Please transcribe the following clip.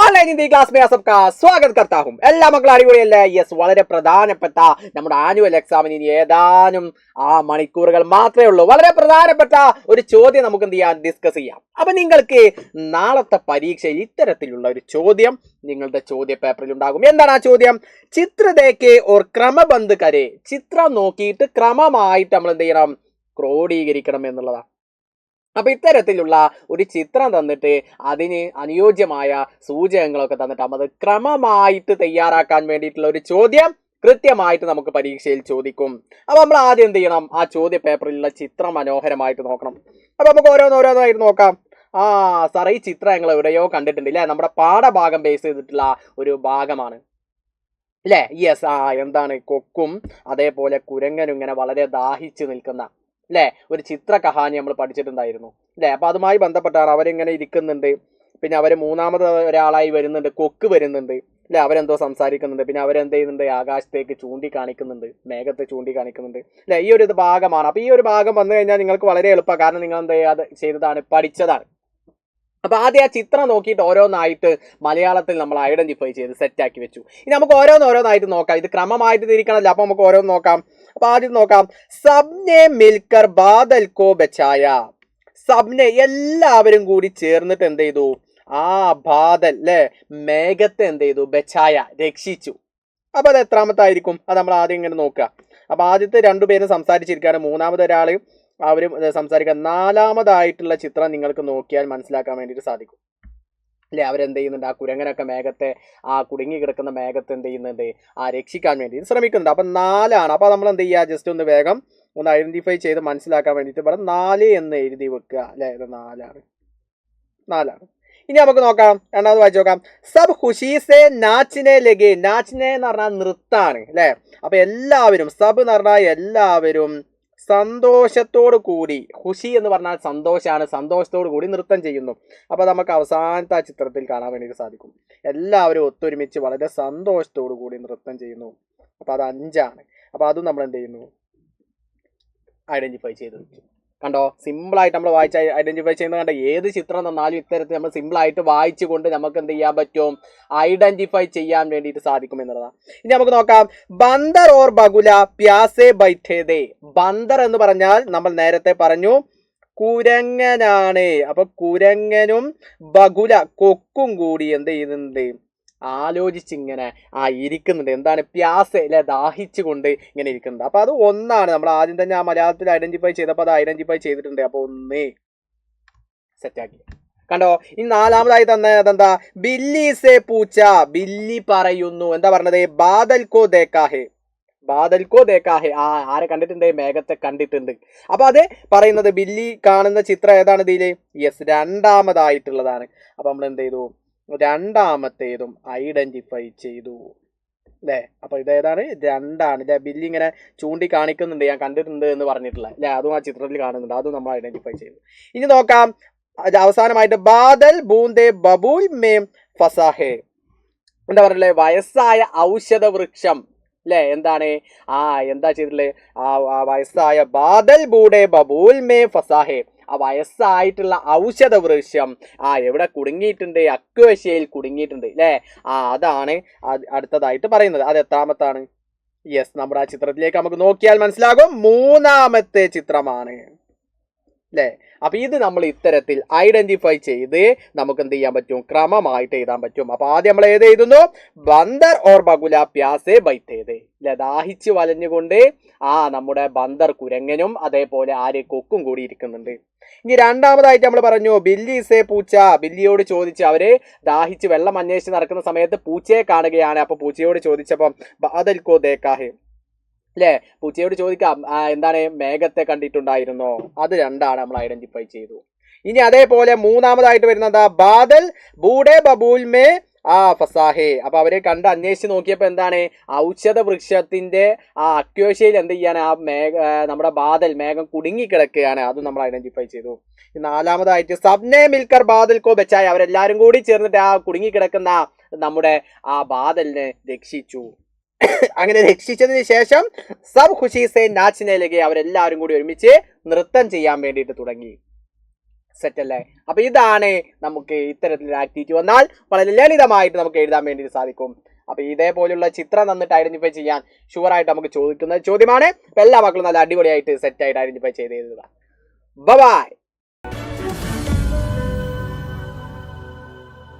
Online Hindi class में सबका स्वागत करता हूं. എല്ലാ മക്കളും അടിപൊളിയല്ലേ? യെസ്, വളരെ പ്രധാനപ്പെട്ട നമ്മുടെ ആനുവൽ എക്സാമിന് ഇനി ഏതാനും മണിക്കൂറുകൾ മാത്രമേ ഉള്ളൂ. വളരെ പ്രധാനപ്പെട്ട ഒരു ചോദ്യം നമുക്ക് എന്ത് ചെയ്യാം, ഡിസ്കസ് ചെയ്യാം. അപ്പൊ നിങ്ങൾക്ക് നാളത്തെ പരീക്ഷയിൽ ഇത്തരത്തിലുള്ള ഒരു ചോദ്യം നിങ്ങളുടെ ചോദ്യ പേപ്പറിൽ ഉണ്ടാകും. എന്താണ് ആ ചോദ്യം? ചിത്ര ദേഖേ ഓർ ക്രമബന്ധ് കരേ. ചിത്രം നോക്കിയിട്ട് ക്രമമായിട്ട് നമ്മൾ എന്ത് ചെയ്യണം, ക്രോഡീകരിക്കണം എന്നുള്ളതാണ്. അപ്പൊ ഇത്തരത്തിലുള്ള ഒരു ചിത്രം തന്നിട്ട് അതിന് അനുയോജ്യമായ സൂചകങ്ങളൊക്കെ തന്നിട്ട് അത് ക്രമമായിട്ട് തയ്യാറാക്കാൻ വേണ്ടിയിട്ടുള്ള ഒരു ചോദ്യം കൃത്യമായിട്ട് നമുക്ക് പരീക്ഷയിൽ ചോദിക്കും. അപ്പൊ നമ്മൾ ആദ്യം എന്ത് ചെയ്യണം, ആ ചോദ്യ പേപ്പറിലുള്ള ചിത്രം മനോഹരമായിട്ട് നോക്കണം. അപ്പൊ നമുക്ക് ഓരോന്നോരോന്നായിട്ട് നോക്കാം. സാറേ, ഈ ചിത്രം ഞങ്ങൾ എവിടെയോ കണ്ടിട്ടുണ്ട് അല്ലെ, നമ്മുടെ പാഠഭാഗം ബേസ് ചെയ്തിട്ടുള്ള ഒരു ഭാഗമാണ് അല്ലെ. യെസ്, എന്താണ്, കൊക്കും അതേപോലെ കുരങ്ങനും ഇങ്ങനെ വളരെ ദാഹിച്ചു നിൽക്കുന്ന അല്ലെ ഒരു ചിത്ര കഹാനി നമ്മൾ പഠിച്ചിട്ടുണ്ടായിരുന്നു അല്ലെ. അപ്പൊ അതുമായി ബന്ധപ്പെട്ടാണ് അവരിങ്ങനെ ഇരിക്കുന്നുണ്ട്. പിന്നെ അവര് മൂന്നാമത് ഒരാളായി വരുന്നുണ്ട്, കൊക്ക് വരുന്നുണ്ട് അല്ലെ. അവരെന്തോ സംസാരിക്കുന്നുണ്ട്. പിന്നെ അവരെന്ത് ചെയ്യുന്നുണ്ട്, ആകാശത്തേക്ക് ചൂണ്ടിക്കാണിക്കുന്നുണ്ട്, മേഘത്തെ ചൂണ്ടിക്കാണിക്കുന്നുണ്ട് അല്ലെ. ഈ ഒരു ഭാഗമാണ്. അപ്പൊ ഈ ഒരു ഭാഗം വന്നു കഴിഞ്ഞാൽ നിങ്ങൾക്ക് വളരെ എളുപ്പമാണ്, കാരണം നിങ്ങൾ എന്ത് അത് ചെയ്തതാണ്, പഠിച്ചതാണ്. അപ്പൊ ആദ്യം ആ ചിത്രം നോക്കിയിട്ട് ഓരോന്നായിട്ട് മലയാളത്തിൽ നമ്മൾ ഐഡന്റിഫൈ ചെയ്ത് സെറ്റാക്കി വെച്ചു. ഇനി നമുക്ക് ഓരോന്നോരോന്നായിട്ട് നോക്കാം. ഇത് ക്രമമായിട്ട് തിരിക്കണമല്ലോ. അപ്പൊ നമുക്ക് ഓരോന്ന് നോക്കാം. അപ്പൊ ആദ്യം നോക്കാം. സബ്നെ മിൽക്കർ ബാദൽ കോ ബച്ചായ. സബ്നെ എല്ലാവരും കൂടി ചേർന്നിട്ട് എന്ത് ചെയ്തു, ബാദൽ അല്ലെ മേഘത്തെ എന്ത് ചെയ്തു, ബച്ചായ രക്ഷിച്ചു. അപ്പൊ അത് എത്രാമത്തായിരിക്കും, അത് നമ്മൾ ആദ്യം ഇങ്ങനെ നോക്കുക. അപ്പൊ ആദ്യത്തെ രണ്ടുപേരും സംസാരിച്ചിരിക്കുകയാണ്, മൂന്നാമത് ഒരാള് അവരും സംസാരിക്കാൻ. നാലാമതായിട്ടുള്ള ചിത്രം നിങ്ങൾക്ക് നോക്കിയാൽ മനസ്സിലാക്കാൻ വേണ്ടിയിട്ട് സാധിക്കും അല്ലെ. അവരെന്ത് ചെയ്യുന്നുണ്ട്, ആ കുരങ്ങനൊക്കെ മേഘത്തെ, കുടുങ്ങി കിടക്കുന്ന മേഘത്തെ എന്ത് ചെയ്യുന്നുണ്ട്, രക്ഷിക്കാൻ വേണ്ടി ശ്രമിക്കുന്നുണ്ട്. അപ്പൊ 4ആണ്. അപ്പൊ നമ്മൾ എന്ത് ചെയ്യുക, ജസ്റ്റ് ഒന്ന് വേഗം ഒന്ന് ഐഡന്റിഫൈ ചെയ്ത് മനസ്സിലാക്കാൻ വേണ്ടിയിട്ട് ഇവിടെ 4 എന്ന് എഴുതി വെക്കുക അല്ലെ. ഇത് 4ആണ്. ഇനി നമുക്ക് നോക്കാം, രണ്ടാമത് വായിച്ചു നോക്കാം. സബ് ഖുഷീസെ നാച്ചിനെ ലഗേ. നാച്ചിനെ എന്ന് പറഞ്ഞാൽ നൃത്താണ് അല്ലെ. അപ്പൊ എല്ലാവരും, സബ് എന്ന് പറഞ്ഞാൽ എല്ലാവരും സന്തോഷത്തോടു കൂടി, ഖുഷി എന്ന് പറഞ്ഞാൽ സന്തോഷമാണ്, സന്തോഷത്തോടു കൂടി നൃത്തം ചെയ്യുന്നു. അപ്പൊ നമുക്ക് അവസാനത്തെ ആ ചിത്രത്തിൽ കാണാൻ വേണ്ടിയിട്ട് സാധിക്കും, എല്ലാവരും ഒത്തൊരുമിച്ച് വളരെ സന്തോഷത്തോടു കൂടി നൃത്തം ചെയ്യുന്നു. അപ്പൊ അത് 5ആണ്. അപ്പൊ അതും നമ്മൾ എന്ത് ചെയ്യുന്നു, ഐഡന്റിഫൈ ചെയ്ത് വെച്ചു. കണ്ടോ, സിമ്പിൾ ആയിട്ട് നമ്മൾ വായിച്ച് ഐഡന്റിഫൈ ചെയ്യുന്നത് കണ്ടോ. ഏത് ചിത്രം തന്നാലും ഇത്തരത്തിൽ നമ്മൾ സിമ്പിൾ ആയിട്ട് വായിച്ചുകൊണ്ട് നമുക്ക് എന്ത് ചെയ്യാൻ പറ്റും, ഐഡന്റിഫൈ ചെയ്യാൻ വേണ്ടിയിട്ട് സാധിക്കും എന്നുള്ളതാണ്. ഇനി നമുക്ക് നോക്കാം. ബന്ദർ ഓർ ബഗുല പ്യാസെ ബൈഠേദേ. ബന്ദർ എന്ന് പറഞ്ഞാൽ നമ്മൾ നേരത്തെ പറഞ്ഞു കുരങ്ങനാണ്. അപ്പൊ കുരങ്ങനും ബഗുല കൊക്കും കൂടി എന്ത് ചെയ്യുന്നുണ്ട്, ആലോചിച്ചിങ്ങനെ ഇരിക്കുന്നുണ്ട്. എന്താണ്, പ്യാസെ അല്ലെ, ദാഹിച്ചു കൊണ്ട് ഇങ്ങനെ ഇരിക്കുന്നുണ്ട്. അപ്പൊ അത് 1ആണ്. നമ്മൾ ആദ്യം തന്നെ മലയാളത്തിൽ ഐഡന്റിഫൈ ചെയ്തപ്പോൾ അത് ഐഡന്റിഫൈ ചെയ്തിട്ടുണ്ട്. അപ്പൊ 1 സെറ്റാക്കി. കണ്ടോ. ഇനി നാലാമതായി തന്നെ അതെന്താ, ബില്ലി സെ പൂച്ച. ബില്ലി പറയുന്നു, എന്താ പറഞ്ഞത്, ബാദൽ കോ ദേക്കാഹെ. ബാദൽ കോ ദേക്കാഹെ, ആരെ കണ്ടിട്ടുണ്ട്, മേഘത്തെ കണ്ടിട്ടുണ്ട്. അപ്പൊ അത് പറയുന്നത് ബില്ലി കാണുന്ന ചിത്രം ഏതാണ് ഇതില്? യെസ്, രണ്ടാമതായിട്ടുള്ളതാണ്. അപ്പൊ നമ്മൾ എന്ത് ചെയ്തു, രണ്ടാമത്തേതും ഐഡന്റിഫൈ ചെയ്തു അല്ലെ. അപ്പൊ ഇതേതാണ്, 2ആണ് അല്ലെ. ബില്ലി ഇങ്ങനെ ചൂണ്ടി കാണിക്കുന്നുണ്ട്, ഞാൻ കണ്ടിട്ടുണ്ട് എന്ന് പറഞ്ഞിട്ടുള്ള അല്ലെ, അതും ആ ചിത്രത്തിൽ കാണുന്നുണ്ട്, അതും നമ്മൾ ഐഡന്റിഫൈ ചെയ്തു. ഇനി നോക്കാം, അവസാനമായിട്ട് ബാദൽ ബൂന്ദേ ബബൂൽ മേം ഫസാഹേ. എന്താ പറഞ്ഞില്ലേ, വയസ്സായ ഔഷധ വൃക്ഷം അല്ലെ. എന്താണ്, എന്താ ചെയ്തിട്ടുള്ളത്, വയസ്സായ ബാദൽ ബൂഡേ ബബൂൽ മേ ഫസാഹേ. വയസ്സായിട്ടുള്ള ഔഷധ വൃക്ഷം എവിടെ കുടുങ്ങിയിട്ടുണ്ട്, അക്വേഷ്യയിൽ കുടുങ്ങിയിട്ടുണ്ട് അല്ലെ. അതാണ് അടുത്തതായിട്ട് പറയുന്നത്. അത് എത്രാമത്താണ്? യെസ്, നമ്മുടെ ആ ചിത്രത്തിലേക്ക് നമുക്ക് നോക്കിയാൽ മനസ്സിലാകും, 3ാമത്തെ ചിത്രമാണ് അല്ലെ. അപ്പൊ ഇത് നമ്മൾ ഇത്തരത്തിൽ ഐഡന്റിഫൈ ചെയ്ത് നമുക്ക് എന്ത് ചെയ്യാൻ പറ്റും, ക്രമമായിട്ട് എഴുതാൻ പറ്റും. അപ്പൊ ആദ്യം നമ്മൾ ഏത് എഴുതുന്നു, ബന്ദർ ഓർ ബഗുല പ്യാസെ ബൈഠേദേ അല്ലെ, ദാഹിച്ച് വലഞ്ഞുകൊണ്ട് നമ്മുടെ ബന്ദർ കുരങ്ങനും അതേപോലെ കൊക്കും കൂടി ഇരിക്കുന്നുണ്ട്. ഇനി രണ്ടാമതായിട്ട് നമ്മൾ പറഞ്ഞു ബില്ലി സെ പൂച്ച. ബില്ലിയോട് ചോദിച്ച്, അവര് ദാഹിച്ച് വെള്ളം അന്വേഷിച്ച് നടക്കുന്ന സമയത്ത് പൂച്ചയെ കാണുകയാണ്. അപ്പൊ പൂച്ചയോട് ചോദിച്ചപ്പം ബാദൽ കോ ദേക്കാഹെ അല്ലെ, പൂച്ചയോട് ചോദിക്കാം, എന്താണ്, മേഘത്തെ കണ്ടിട്ടുണ്ടായിരുന്നോ? അത് 2ആണ്, നമ്മൾ ഐഡന്റിഫൈ ചെയ്തു. ഇനി അതേപോലെ മൂന്നാമതായിട്ട് വരുന്നത് ബാദൽ ബൂഡേ ബബൂൽ മേ ഫസാഹേ. അപ്പൊ അവരെ കണ്ട് അന്വേഷിച്ച് നോക്കിയപ്പോ എന്താണ്, ഔഷധ വൃക്ഷത്തിന്റെ അക്വേഷ്യയിൽ എന്ത് ചെയ്യാണ്, നമ്മുടെ ബാദൽ മേഘം കുടുങ്ങിക്കിടക്കുകയാണ്. അതും നമ്മൾ ഐഡന്റിഫൈ ചെയ്തു. നാലാമതായിട്ട് സബ്നെ മിൽക്കർ ബാദൽ കോ ബച്ചായ. അവരെല്ലാരും കൂടി ചേർന്നിട്ട് കുടുങ്ങിക്കിടക്കുന്ന നമ്മുടെ ബാദലിനെ രക്ഷിച്ചു. അങ്ങനെ രക്ഷിച്ചതിന് ശേഷം സബ് ഖുഷി സെ നാച്ചിനെ ലഗേ. അവരെല്ലാവരും കൂടി ഒരുമിച്ച് നൃത്തം ചെയ്യാൻ വേണ്ടിയിട്ട് തുടങ്ങി. സെറ്റ് അല്ലേ? അപ്പൊ ഇതാണ് നമുക്ക് ഇത്തരത്തിലൊരു ആക്ടിവിറ്റി വന്നാൽ വളരെ ലളിതമായിട്ട് നമുക്ക് എഴുതാൻ വേണ്ടി സാധിക്കും. അപ്പൊ ഇതേപോലുള്ള ചിത്രം തന്നിട്ട് ഐഡന്റിഫൈ ചെയ്യാൻ ഷുവറായിട്ട് നമുക്ക് ചോദിക്കുന്ന ചോദ്യമാണ്. അപ്പൊ എല്ലാ മക്കളും നല്ല അടിപൊളിയായിട്ട് സെറ്റ് ആയിട്ട് ഐഡന്റിഫൈ ചെയ്ത് എഴുതുക. ബൈ.